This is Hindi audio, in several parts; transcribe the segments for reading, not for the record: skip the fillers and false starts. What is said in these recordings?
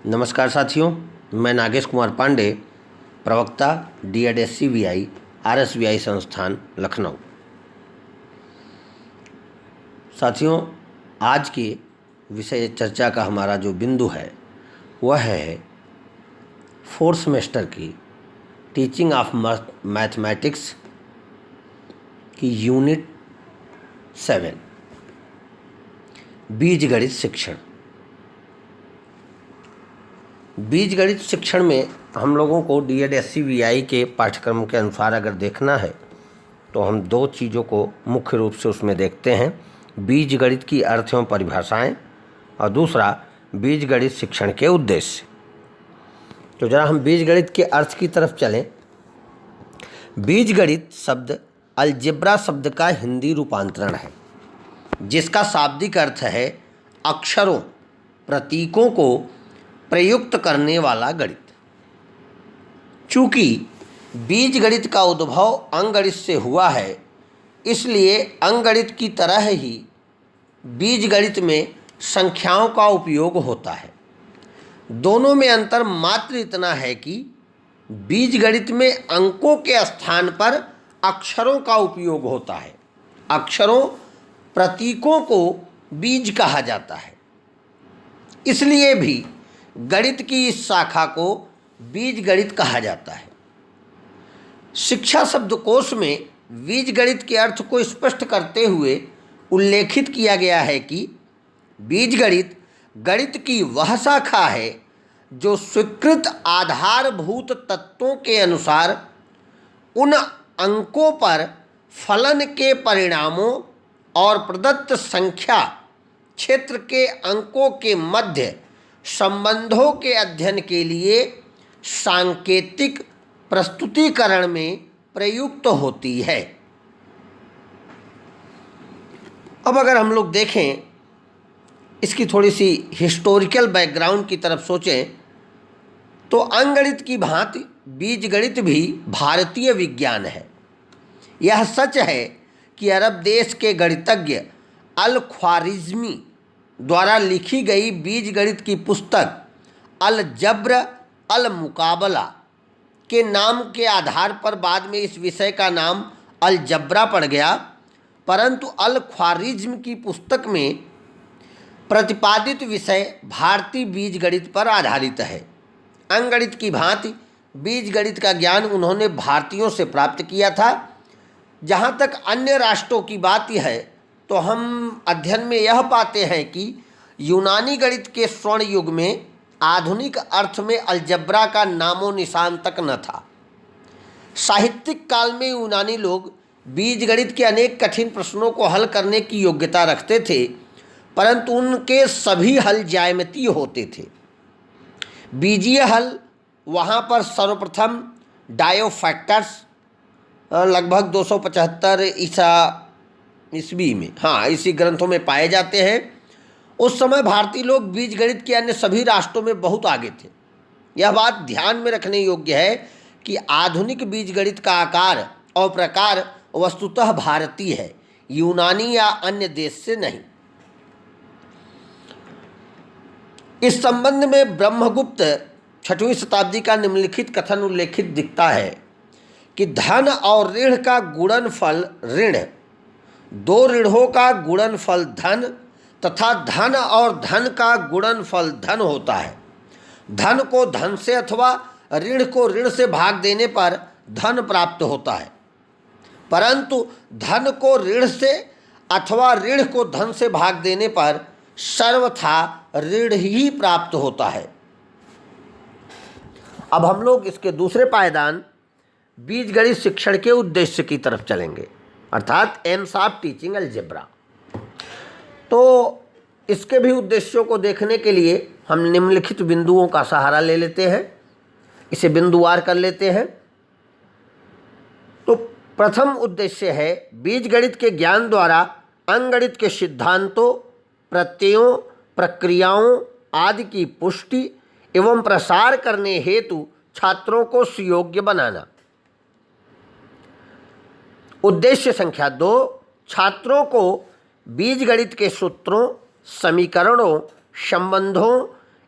नमस्कार साथियों, मैं नागेश कुमार पांडे, प्रवक्ता DED RSVI संस्थान लखनऊ। साथियों, आज के विषय चर्चा का हमारा जो बिंदु है वह है फोर्थ सेमेस्टर की टीचिंग ऑफ मैथमेटिक्स की यूनिट 7 बीजगणित शिक्षण। बीजगणित शिक्षण में हम लोगों को DED के पाठ्यक्रम के अनुसार अगर देखना है तो हम दो चीज़ों को मुख्य रूप से उसमें देखते हैं, बीजगणित की अर्थ एवं परिभाषाएं और दूसरा बीजगणित शिक्षण के उद्देश्य। तो जरा हम बीजगणित के अर्थ की तरफ चलें। बीजगणित शब्द अलजेब्रा शब्द का हिंदी रूपांतरण है, जिसका शाब्दिक अर्थ है अक्षरों प्रतीकों को प्रयुक्त करने वाला गणित। चूँकि बीजगणित का उद्भव अंकगणित से हुआ है, इसलिए अंकगणित की तरह ही बीजगणित में संख्याओं का उपयोग होता है। दोनों में अंतर मात्र इतना है कि बीजगणित में अंकों के स्थान पर अक्षरों का उपयोग होता है। अक्षरों प्रतीकों को बीज कहा जाता है, इसलिए भी गणित की इस शाखा को बीजगणित कहा जाता है। शिक्षा शब्दकोश में बीजगणित के अर्थ को स्पष्ट करते हुए उल्लेखित किया गया है कि बीजगणित गणित की वह शाखा है जो स्वीकृत आधारभूत तत्वों के अनुसार उन अंकों पर फलन के परिणामों और प्रदत्त संख्या क्षेत्र के अंकों के मध्य संबंधों के अध्ययन के लिए सांकेतिक प्रस्तुतिकरण में प्रयुक्त होती है। अब अगर हम लोग देखें, इसकी थोड़ी सी हिस्टोरिकल बैकग्राउंड की तरफ सोचें तो अंकगणित की भांति बीजगणित भी भारतीय विज्ञान है। यह सच है कि अरब देश के गणितज्ञ अल ख्वारिज़मी द्वारा लिखी गई बीजगणित की पुस्तक अल जब्र अल मुकाबला के नाम के आधार पर बाद में इस विषय का नाम अल जब्रा पड़ गया, परंतु अल ख्वारिज़्म की पुस्तक में प्रतिपादित विषय भारतीय बीजगणित पर आधारित है। अंकगणित की भांति बीजगणित का ज्ञान उन्होंने भारतीयों से प्राप्त किया था। जहाँ तक अन्य राष्ट्रों की बात है तो हम अध्ययन में यह पाते हैं कि यूनानी गणित के स्वर्ण युग में आधुनिक अर्थ में अलजब्रा का नामो निशान तक न था। साहित्यिक काल में यूनानी लोग बीजगणित के अनेक कठिन प्रश्नों को हल करने की योग्यता रखते थे, परंतु उनके सभी हल ज्यामितीय होते थे। बीजीय हल वहाँ पर सर्वप्रथम डायोफैक्टर्स लगभग 275 ईस्वी में, इसी ग्रंथों में पाए जाते हैं। उस समय भारतीय लोग बीजगणित के अन्य सभी राष्ट्रों में बहुत आगे थे। यह बात ध्यान में रखने योग्य है कि आधुनिक बीजगणित का आकार और प्रकार वस्तुतः भारतीय है, यूनानी या अन्य देश से नहीं। इस संबंध में ब्रह्मगुप्त 6वीं शताब्दी का निम्नलिखित कथन उल्लेखित दिखता है कि धन और ऋण का गुणनफल ऋण, दो ऋणों का गुणनफल धन तथा धन और धन का गुणनफल धन होता है। धन को धन से अथवा ऋण को ऋण से भाग देने पर धन प्राप्त होता है, परंतु धन को ऋण से अथवा ऋण को धन से भाग देने पर सर्वथा ऋण ही प्राप्त होता है। अब हम लोग इसके दूसरे पायदान बीजगणित शिक्षण के उद्देश्य की तरफ चलेंगे, अर्थात एम्स ऑफ टीचिंग अलजेब्रा। तो इसके भी उद्देश्यों को देखने के लिए हम निम्नलिखित बिंदुओं का सहारा ले लेते हैं, इसे बिंदुवार कर लेते हैं। तो प्रथम उद्देश्य है बीजगणित के ज्ञान द्वारा अंकगणित के सिद्धांतों, प्रत्ययों, प्रक्रियाओं आदि की पुष्टि एवं प्रसार करने हेतु छात्रों को सुयोग्य बनाना। उद्देश्य संख्या 2, छात्रों को बीजगणित के सूत्रों, समीकरणों, संबंधों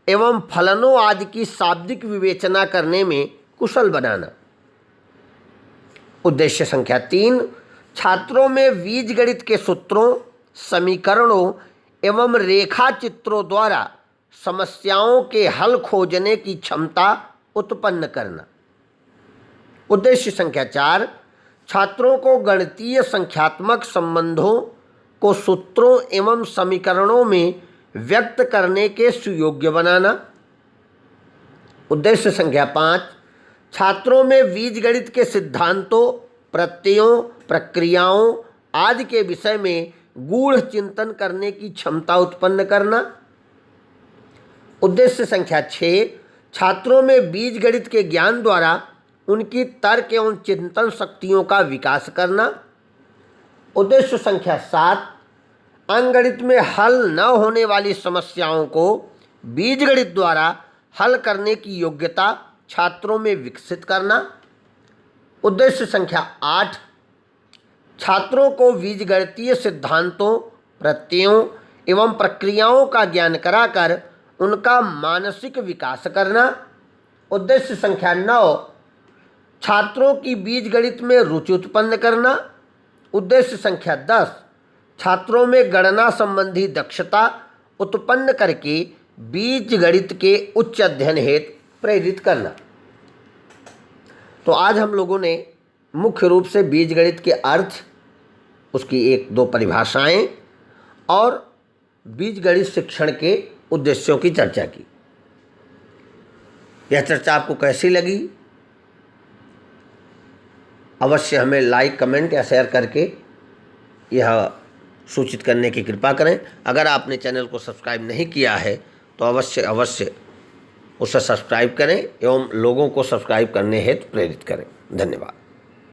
एवं फलनों आदि की शाब्दिक विवेचना करने में कुशल बनाना। उद्देश्य संख्या 3, छात्रों में बीजगणित के सूत्रों, समीकरणों एवं रेखा चित्रों द्वारा समस्याओं के हल खोजने की क्षमता उत्पन्न करना। उद्देश्य संख्या 4, छात्रों को गणितीय संख्यात्मक संबंधों को सूत्रों एवं समीकरणों में व्यक्त करने के सुयोग्य बनाना। उद्देश्य संख्या 5, छात्रों में बीजगणित के सिद्धांतों, प्रत्ययों, प्रक्रियाओं आदि के विषय में गूढ़ चिंतन करने की क्षमता उत्पन्न करना। उद्देश्य संख्या 6, छात्रों में बीजगणित के ज्ञान द्वारा उनकी तर्क एवं चिंतन शक्तियों का विकास करना। उद्देश्य संख्या 7, अंकगणित में हल न होने वाली समस्याओं को बीजगणित द्वारा हल करने की योग्यता छात्रों में विकसित करना। उद्देश्य संख्या 8, छात्रों को बीजगणितीय सिद्धांतों, प्रत्ययों एवं प्रक्रियाओं का ज्ञान कराकर उनका मानसिक विकास करना। उद्देश्य संख्या 9, छात्रों की बीजगणित में रुचि उत्पन्न करना। उद्देश्य संख्या 10, छात्रों में गणना संबंधी दक्षता उत्पन्न करके बीजगणित के उच्च अध्ययन हेतु प्रेरित करना। तो आज हम लोगों ने मुख्य रूप से बीजगणित के अर्थ, उसकी 1-2 परिभाषाएं और बीजगणित शिक्षण के उद्देश्यों की चर्चा की। यह चर्चा आपको कैसी लगी? अवश्य हमें लाइक, कमेंट या शेयर करके यह सूचित करने की कृपा करें। अगर आपने चैनल को सब्सक्राइब नहीं किया है तो अवश्य उसे सब्सक्राइब करें एवं लोगों को सब्सक्राइब करने हेतु प्रेरित करें। धन्यवाद।